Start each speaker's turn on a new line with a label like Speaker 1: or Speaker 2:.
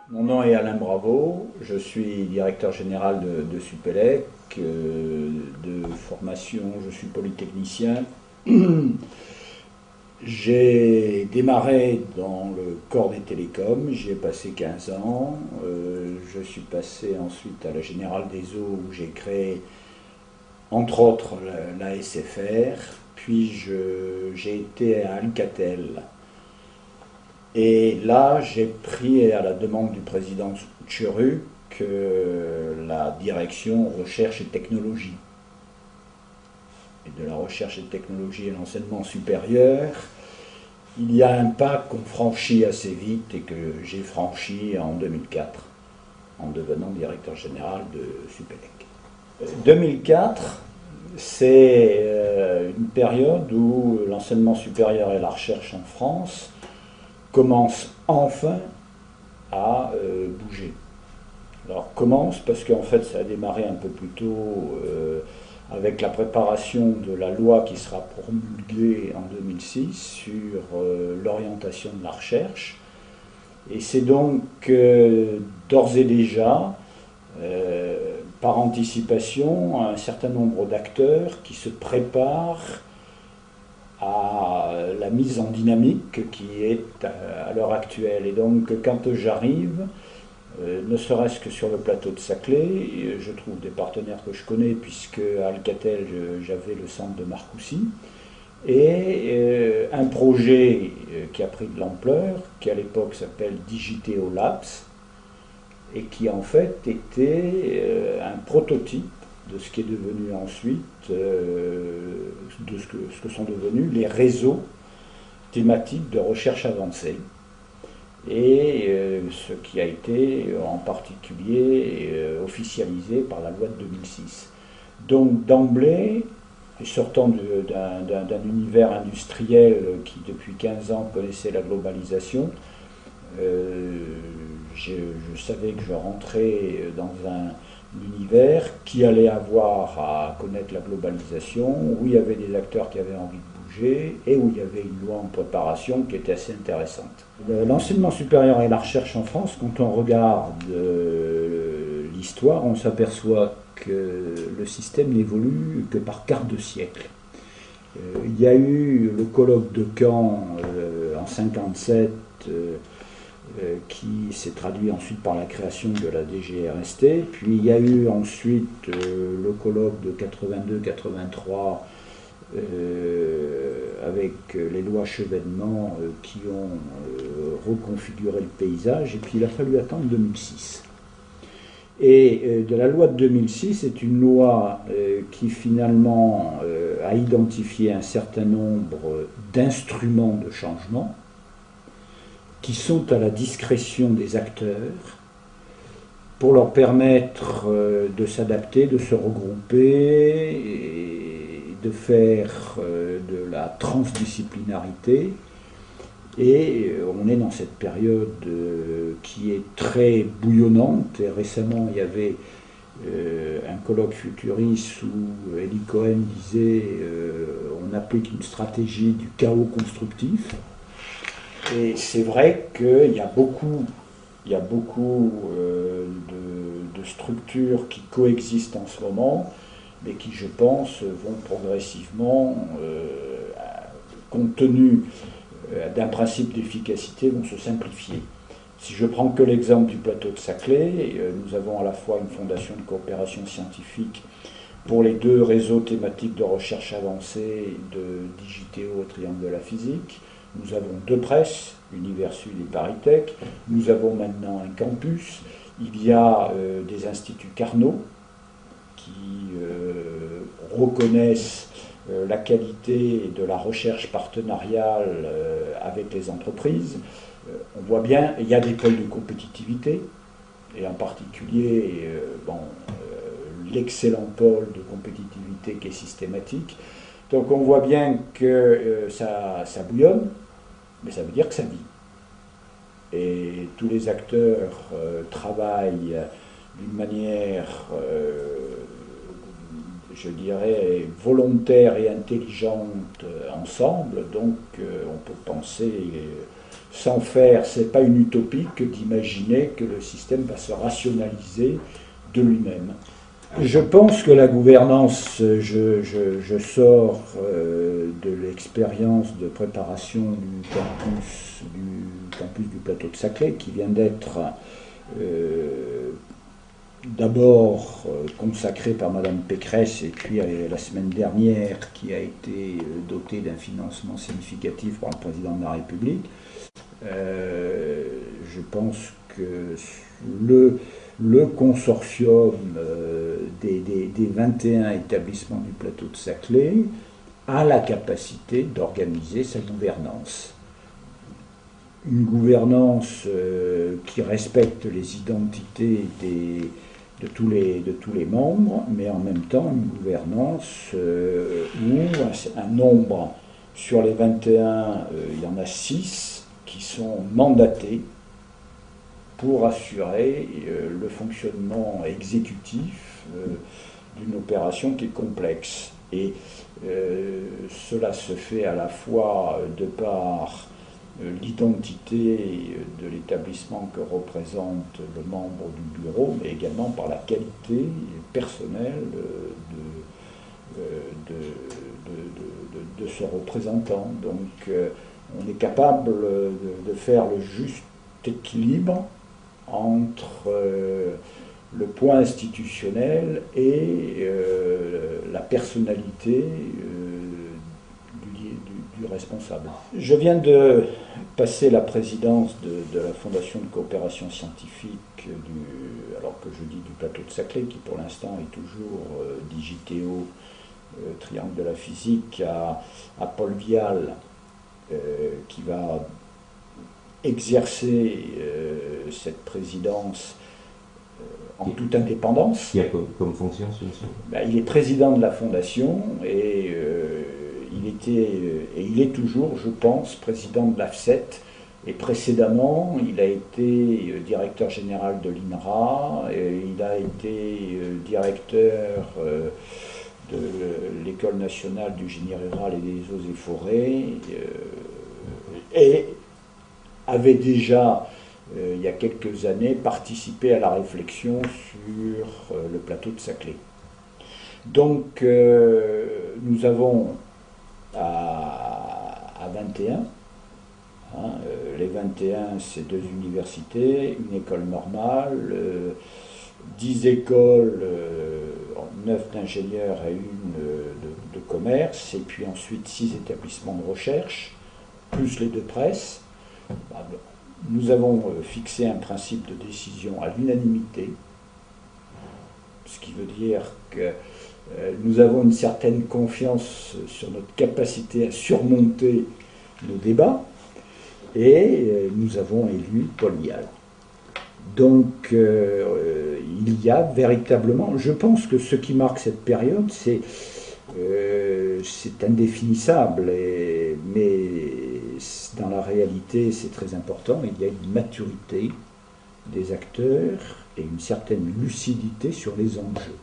Speaker 1: Mon nom est Alain Bravo, je suis directeur général de Supélec, de formation je suis polytechnicien. J'ai démarré dans le corps des télécoms, j'y ai passé 15 ans, je suis passé ensuite à la Générale des Eaux où j'ai créé entre autres la SFR, puis j'ai été à Alcatel. Et là, j'ai pris à la demande du président Tcheruc la direction recherche et technologie. Et de la recherche et technologie et l'enseignement supérieur, il y a un pas qu'on franchit assez vite et que j'ai franchi en 2004, en devenant directeur général de Supélec. 2004, c'est une période où l'enseignement supérieur et la recherche en France commence enfin à bouger. Alors commence parce qu'en fait ça a démarré un peu plus tôt avec la préparation de la loi qui sera promulguée en 2006 sur l'orientation de la recherche. Et c'est donc d'ores et déjà, par anticipation, un certain nombre d'acteurs qui se préparent à la mise en dynamique qui est à l'heure actuelle. Et donc quand j'arrive, ne serait-ce que sur le plateau de Saclay, je trouve des partenaires que je connais puisque à Alcatel j'avais le centre de Marcoussis, et un projet qui a pris de l'ampleur, qui à l'époque s'appelle Digiteo Labs, et qui en fait était un prototype de ce qui est devenu ensuite, de ce que sont devenus les réseaux thématiques de recherche avancée, et ce qui a été en particulier officialisé par la loi de 2006. Donc d'emblée, sortant d'un univers industriel qui depuis 15 ans connaissait la globalisation, je savais que je rentrais dans un univers qui allait avoir à connaître la globalisation, où il y avait des acteurs qui avaient envie de bouger et où il y avait une loi en préparation qui était assez intéressante. L'enseignement supérieur et la recherche en France, quand on regarde l'histoire, on s'aperçoit que le système n'évolue que par quart de siècle. Il y a eu le colloque de Caen en 1957, qui s'est traduit ensuite par la création de la DGRST, puis il y a eu ensuite le colloque de 82-83 avec les lois Chevènement qui ont reconfiguré le paysage, et puis il a fallu attendre 2006. Et de la loi de 2006, c'est une loi qui finalement a identifié un certain nombre d'instruments de changement qui sont à la discrétion des acteurs pour leur permettre de s'adapter, de se regrouper et de faire de la transdisciplinarité. Et on est dans cette période qui est très bouillonnante. Et récemment, il y avait un colloque futuriste où Eli Cohen disait on applique une stratégie du chaos constructif. Et c'est vrai qu'il y a beaucoup de structures qui coexistent en ce moment, mais qui, je pense, vont progressivement, compte tenu d'un principe d'efficacité, vont se simplifier. Si je prends que l'exemple du plateau de Saclay, nous avons à la fois une fondation de coopération scientifique pour les deux réseaux thématiques de recherche avancée de Digiteo au Triangle de la Physique. Nous avons deux presses, Universud et ParisTech. Nous avons maintenant un campus. Il y a des instituts Carnot qui reconnaissent la qualité de la recherche partenariale avec les entreprises. On voit bien, il y a des pôles de compétitivité, et en particulier l'excellent pôle de compétitivité qui est systématique. Donc on voit bien que ça bouillonne, mais ça veut dire que ça vit. Et tous les acteurs travaillent d'une manière, je dirais, volontaire et intelligente ensemble. Donc on peut penser, sans faire, c'est pas une utopie que d'imaginer que le système va se rationaliser de lui-même. Je pense que la gouvernance, je sors de l'expérience de préparation du campus du plateau de Saclay, qui vient d'être d'abord consacré par Madame Pécresse, et puis la semaine dernière, qui a été doté d'un financement significatif par le président de la République. Je pense que le consortium des 21 établissements du plateau de Saclay a la capacité d'organiser sa gouvernance. Une gouvernance qui respecte les identités de tous les membres, mais en même temps une gouvernance où un nombre, sur les 21, il y en a 6 qui sont mandatés pour assurer le fonctionnement exécutif d'une opération qui est complexe. Et cela se fait à la fois de par l'identité de l'établissement que représente le membre du bureau, mais également par la qualité personnelle de ce représentant. Donc on est capable de faire le juste équilibre entre le point institutionnel et la personnalité du responsable. Je viens de passer la présidence de la Fondation de coopération scientifique, alors que je dis du plateau de Saclay, qui pour l'instant est toujours Digiteo, Triangle de la physique, à Paul Vial, qui va exercer cette présidence en toute indépendance.
Speaker 2: Qui a comme fonction celui-ci?
Speaker 1: Il est président de la Fondation et il est toujours, je pense, président de l'AFCET. Et précédemment, il a été directeur général de l'INRA, et il a été directeur de l'École nationale du génie rural et des eaux et forêts, et avait déjà, il y a quelques années, participé à la réflexion sur le plateau de Saclay. Donc, nous avons à 21, les 21, c'est 2 universités, une école normale, 10 écoles, 9 d'ingénieurs et une de commerce, et puis ensuite 6 établissements de recherche, plus les 2 presses. Nous avons fixé un principe de décision à l'unanimité, ce qui veut dire que nous avons une certaine confiance sur notre capacité à surmonter nos débats, et nous avons élu Paul Vial. Donc il y a véritablement, je pense que ce qui marque cette période, c'est indéfinissable, mais dans la réalité c'est très important. Il y a une maturité des acteurs et une certaine lucidité sur les enjeux.